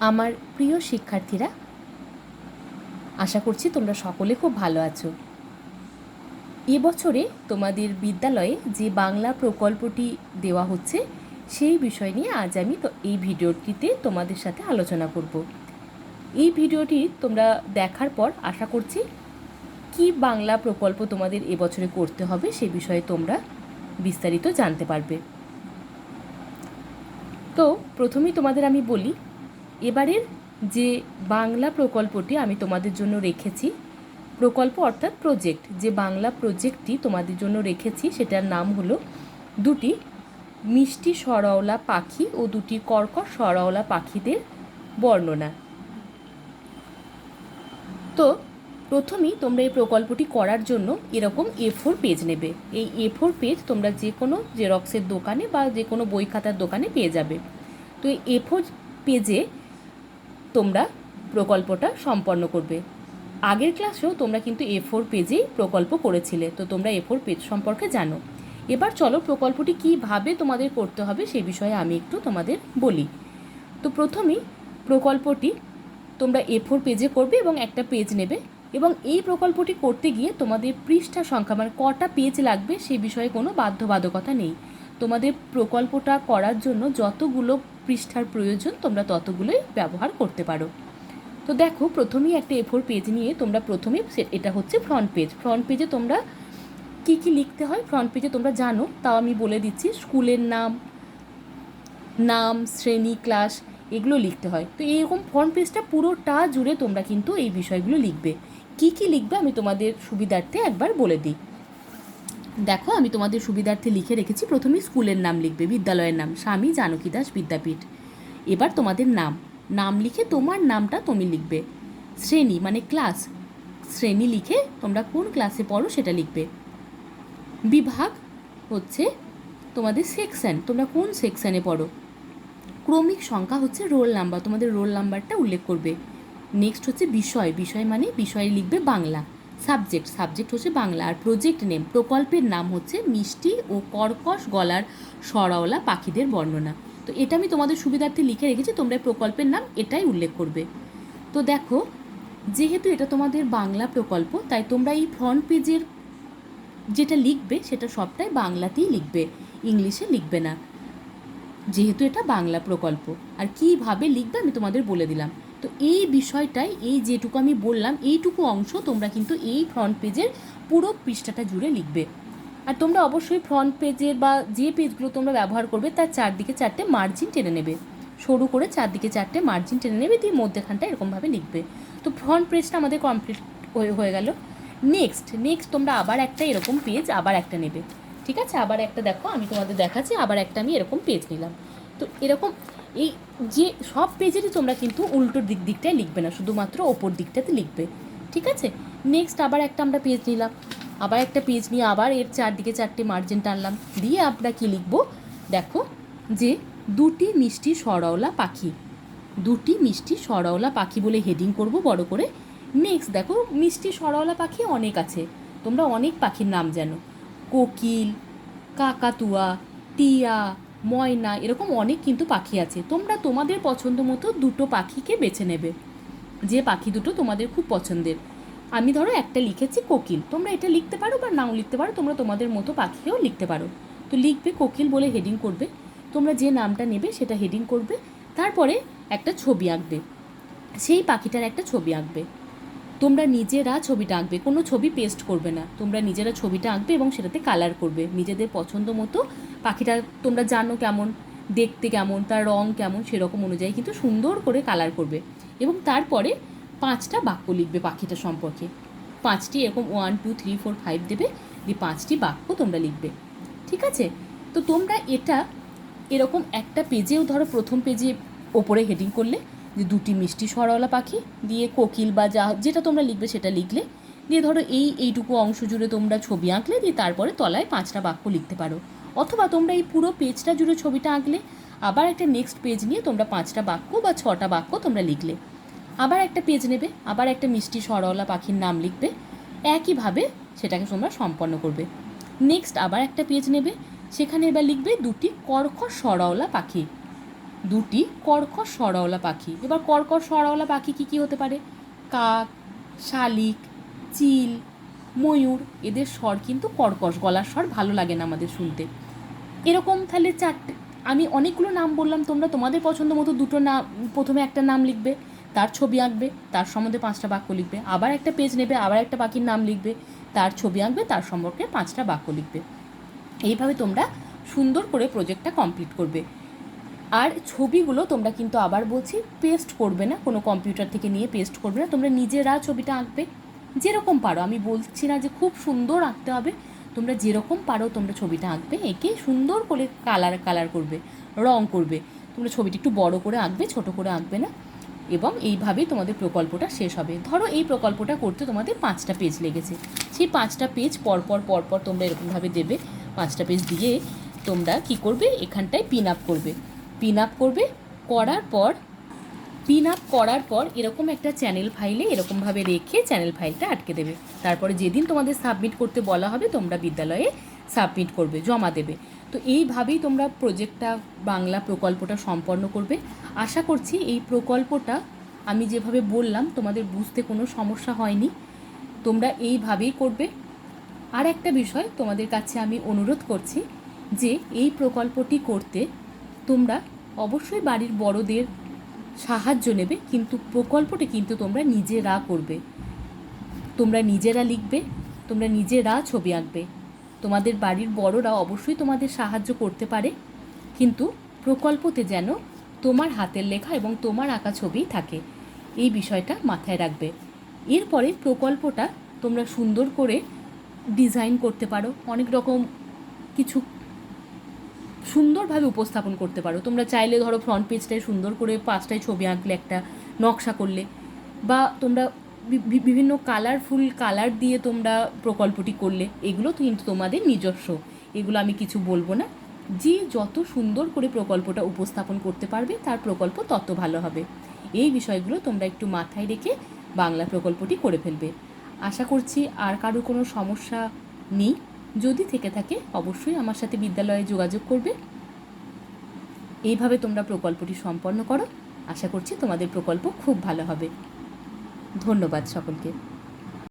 আমার প্রিয় শিক্ষার্থীরা, আশা করছি তোমরা সকলে খুব ভালো আছো। এবছরে তোমাদের বিদ্যালয়ে যে বাংলা প্রকল্পটি দেওয়া হচ্ছে সেই বিষয় নিয়ে আজ আমি এই ভিডিওটিতে তোমাদের সাথে আলোচনা করব। এই ভিডিওটি তোমরা দেখার পর আশা করছি কি বাংলা প্রকল্প তোমাদের এবছরে করতে হবে সে বিষয়ে তোমরা বিস্তারিত জানতে পারবে। তো প্রথমেই তোমাদের আমি বলি, এবারের যে বাংলা প্রকল্পটি আমি তোমাদের জন্য রেখেছি, প্রকল্প অর্থাৎ প্রজেক্ট, যে বাংলা প্রজেক্টটি তোমাদের জন্য রেখেছি সেটার নাম হলো দুটি মিষ্টি সরওলা পাখি ও দুটি কর্কশ সরওলা পাখিদের বর্ণনা। তো প্রথমেই তোমরা এই প্রকল্পটি করার জন্য এরকম A4 পেজ নেবে। এই A4 পেজ তোমরা যে কোনো জেরক্সের দোকানে বা যে কোনো বই খাতার দোকানে পেয়ে যাবে। তো এই A4 পেজে তোমরা প্রকল্পটা সম্পন্ন করবে। আগের ক্লাসেও তোমরা কিন্তু A4 পেজেই প্রকল্প করেছিলে, তো তোমরা A4 পেজ সম্পর্কে জানো। এবার চলো প্রকল্পটি কীভাবে তোমাদের করতে হবে সেই বিষয়ে আমি একটু তোমাদের বলি। তো প্রথমেই প্রকল্পটি তোমরা A4 পেজে করবে এবং একটা পেজ নেবে, এবং এই প্রকল্পটি করতে গিয়ে তোমাদের পৃষ্ঠা সংখ্যা মানে কটা পেজ লাগবে সে বিষয়ে কোনো বাধ্যবাধকতা নেই। তোমাদের প্রকল্পটা করার জন্য যতগুলো পৃষ্ঠার প্রয়োজন তোমরা ততগুলোই ব্যবহার করতে পারো। তো দেখো, প্রথমেই একটা A4 পেজ নিয়ে তোমরা প্রথমে, এটা হচ্ছে ফ্রন্ট পেজ। ফ্রন্ট পেজে তোমরা কি কি লিখতে হয় ফ্রন্ট পেজে তোমরা জানো, তাও আমি বলে দিচ্ছি। স্কুলের নাম, শ্রেণী, ক্লাস, এগুলো লিখতে হয়। তো এইরকম ফ্রন্ট পেজটা পুরোটা জুড়ে তোমরা কিন্তু এই বিষয়গুলো লিখবে। কি কি লিখবে আমি তোমাদের সুবিধার্থে একবার বলে দিই। দেখো, আমি তোমাদের সুবিধার্থে লিখে রেখেছি। প্রথমে স্কুলের নাম লিখবে, বিদ্যালয়ের নাম স্বামী জানকী দাস বিদ্যাপীঠ। এবার তোমাদের নাম লিখে তোমার নামটা তুমি লিখবে। শ্রেণী মানে ক্লাস, শ্রেণী লিখে তোমরা কোন ক্লাসে পড়ো সেটা লিখবে। বিভাগ হচ্ছে তোমাদের সেকশন, তোমরা কোন সেকশানে পড়ো। ক্রমিক সংখ্যা হচ্ছে রোল নাম্বার, তোমাদের রোল নাম্বারটা উল্লেখ করবে। নেক্সট হচ্ছে বিষয় মানে বিষয়ে লিখবে বাংলা। সাবজেক্ট হচ্ছে বাংলা। আর প্রজেক্ট নেম, প্রকল্পের নাম হচ্ছে মিষ্টি ও কর্কশ গলার সরাওলা পাখিদের বর্ণনা। তো এটা আমি তোমাদের সুবিধার্থে লিখে রেখেছি, তোমরা প্রকল্পের নাম এটাই উল্লেখ করবে। তো দেখো, যেহেতু এটা তোমাদের বাংলা প্রকল্প তাই তোমরা এই ফ্রন্ট পেজের যেটা লিখবে সেটা সবটাই বাংলাতেই লিখবে, ইংলিশে লিখবে না, যেহেতু এটা বাংলা প্রকল্প। আর কীভাবে লিখবে আমি তোমাদের বলে দিলাম। তো এই বিষয়টাই, এই যেটুকু আমি বললাম এইটুকু অংশ তোমরা কিন্তু এই ফ্রন্ট পেজের পুরো পৃষ্ঠাটা জুড়ে লিখবে। আর তোমরা অবশ্যই ফ্রন্ট পেজের বা যে পেজগুলো তোমরা ব্যবহার করবে তার চারদিকে চারটে মার্জিন টেনে নেবে, সরু করে চারদিকে চারটে মার্জিন টেনে নেবে, দিয়ে মধ্যেখানটা এরকমভাবে লিখবে। তো ফ্রন্ট পেজটা আমাদের কমপ্লিট হয়ে গেল। নেক্সট তোমরা আবার একটা এরকম পেজ আবার একটা নেবে। ঠিক আছে, আবার একটা দেখো আমি তোমাদের দেখাচ্ছি। আবার একটা আমি এরকম পেজ নিলাম। তো এরকম এই যে সব পেজেরই তোমরা কিন্তু উল্টো দিকটায় লিখবে না, শুধুমাত্র ওপর দিকটাতে লিখবে। ঠিক আছে, নেক্সট আবার একটা আমরা পেজ নিলাম। আবার একটা পেজ নিয়ে আবার এর চারদিকে চারটে মার্জিন টানলাম, দিয়ে আমরা কি লিখবো দেখো, যে দুটি মিষ্টি সরওলা পাখি, দুটি মিষ্টি সরওলা পাখি বলে হেডিং করব বড় করে। নেক্সট দেখো, মিষ্টি সরওলা পাখি অনেক আছে, তোমরা অনেক পাখির নাম জানো, কোকিল, কাকাতুয়া, টিয়া, ময়না, এরকম অনেক কিন্তু পাখি আছে। তোমরা তোমাদের পছন্দ মতো দুটো পাখিকে বেছে নেবে, যে পাখি দুটো তোমাদের খুব পছন্দের। আমি ধরো একটা লিখেছি কোকিল, তোমরা এটা লিখতে পারো বা নাও লিখতে পারো, তোমরা তোমাদের মতো পাখিও লিখতে পারো। তো লিখবে কোকিল বলে হেডিং করবে, তোমরা যে নামটা নেবে সেটা হেডিং করবে। তারপরে একটা ছবি আঁকবে, সেই পাখিটার একটা ছবি আঁকবে। তোমরা নিজেরা ছবিটা আঁকবে, কোনো ছবি পেস্ট করবে না, তোমরা নিজেরা ছবিটা আঁকবে এবং সেটাতে কালার করবে নিজেদের পছন্দ মতো। পাখিটা তোমরা জানো কেমন দেখতে, কেমন তার রং কেমন, সেরকম অনুযায়ী কিন্তু সুন্দর করে কালার করবে। এবং তারপরে 5টা বাক্য লিখবে পাখিটা সম্পর্কে। 5টি এরকম 1 2 3 4 5 দেবে, দিয়ে 5টি বাক্য তোমরা লিখবে। ঠিক আছে, তো তোমরা এটা এরকম একটা পেজেও ধরো প্রথম পেজে ওপরে হেডিং করলে যে দুটি মিষ্টি সরওলা পাখি, দিয়ে কোকিল বা যেটা তোমরা লিখবে সেটা লিখলে, দিয়ে ধরো এইটুকু অংশ জুড়ে তোমরা ছবি আঁকলে, দিয়ে তারপরে তলায় 5টা বাক্য লিখতে পারো। অথবা তোমরা এই পুরো পেজটা জুড়ে ছবিটা আঁকলে, আবার একটা নেক্সট পেজ নিয়ে তোমরা 5টা বাক্য বা 6টা বাক্য তোমরা লিখলে। আবার একটা পেজ নেবে, আবার একটা মিষ্টি সরওলা পাখির নাম লিখবে, একইভাবে সেটাকে তোমরা সম্পন্ন করবে। নেক্সট আবার একটা পেজ নেবে, সেখানে এবার লিখবে দুটি কর্কশ সরওলা পাখি। দুটি কর্কশ স্বরওয়ালা পাখি। এবার কর্কশ স্বরওয়ালা পাখি কী কী হতে পারে? কাক, শালিক, চিল, ময়ূর। এদের স্বর কিন্তু কর্কশ, গলার স্বর ভালো লাগে না আমাদের শুনতে। এরকম তাহলে চারটে, আমি অনেকগুলো নাম বললাম, তোমরা তোমাদের পছন্দ মতো দুটো নাম, প্রথমে একটা নাম লিখবে, তার ছবি আঁকবে, তার সম্বন্ধে 5টা বাক্য লিখবে, আবার একটা পেজ নেবে, আবার একটা পাখির নাম লিখবে, তার ছবি আঁকবে, তার সম্পর্কে 5টা বাক্য লিখবে। এইভাবে তোমরা সুন্দর করে প্রজেক্টটা কমপ্লিট করবে। আর ছবিগুলো তোমরা কিন্তু আবার বলছি পেস্ট করবে না, কোনো কম্পিউটার থেকে নিয়ে পেস্ট করবে না, তোমরা নিজেরা ছবিটা আঁকবে যেরকম পারো। আমি বলছি না যে খুব সুন্দর আঁকতে হবে, তোমরা যেরকম পারো তোমরা ছবিটা আঁকবে, এঁকে সুন্দর করে কালার করবে, রং করবে। তোমরা ছবিটি একটু বড় করে আঁকবে, ছোট করে আঁকবে না। এবং এইভাবেই তোমাদের প্রকল্পটা শেষ হবে। ধরো এই প্রকল্পটা করতে তোমাদের 5টা পেজ লেগেছে, সেই 5টা পেজ পরপর তোমরা এরকমভাবে দেবে। 5টা পেজ দিয়ে তোমরা কি করবে, এখানটায় পিন আপ করবে। পিন আপ করার পর এরকম একটা চ্যানেল ফাইলে এরকমভাবে রেখে চ্যানেল ফাইলটা আটকে দেবে। তারপরে যেদিন তোমাদের সাবমিট করতে বলা হবে তোমরা বিদ্যালয়ে সাবমিট করবে, জমা দেবে। তো এইভাবেই তোমরা প্রজেক্টটা, বাংলা প্রকল্পটা সম্পন্ন করবে। আশা করছি এই প্রকল্পটা আমি যেভাবে বললাম তোমাদের বুঝতে কোনো সমস্যা হয়নি, তোমরা এইভাবেই করবে। আর একটা বিষয় তোমাদের কাছে আমি অনুরোধ করছি যে এই প্রকল্পটি করতে তোমরা অবশ্যই বাড়ির বড়দের সাহায্য নেবে, কিন্তু প্রকল্পটি কিন্তু তোমরা নিজেরা করবে। তোমরা নিজেরা লিখবে, তোমরা নিজেরা ছবি আঁকবে। তোমাদের বাড়ির বড়রা অবশ্যই তোমাদের সাহায্য করতে পারে, কিন্তু প্রকল্পতে যেন তোমার হাতের লেখা এবং তোমার আঁকা ছবি থাকে, এই বিষয়টা মাথায় রাখবে। এরপরে প্রকল্পটা তোমরা সুন্দর করে ডিজাইন করতে পারো, অনেক রকম কিছু সুন্দরভাবে উপস্থাপন করতে পারো। তোমরা চাইলে ধরো ফ্রন্ট পেজটায় সুন্দর করে 5টায় ছবি আঁকলে, একটা নকশা করলে, বা তোমরা বিভিন্ন কালারফুল কালার দিয়ে তোমরা প্রকল্পটি করলে, এগুলো কিন্তু তোমাদের নিজস্ব, এগুলো আমি কিছু বলবো না। যে যত সুন্দর করে প্রকল্পটা উপস্থাপন করতে পারবে তার প্রকল্প তত ভালো হবে। এই বিষয়গুলো তোমরা একটু মাথায় রেখে বাংলা প্রকল্পটি করে ফেলবে। আশা করছি আর কারো কোনো সমস্যা নেই। যদি থেকে থাকে অবশ্যই আমার সাথে বিদ্যালয়ে যোগাযোগ করবে। এইভাবে তোমরা প্রকল্পটি সম্পন্ন করো। আশা করছি তোমাদের প্রকল্প খুব ভালো হবে। ধন্যবাদ সকলকে।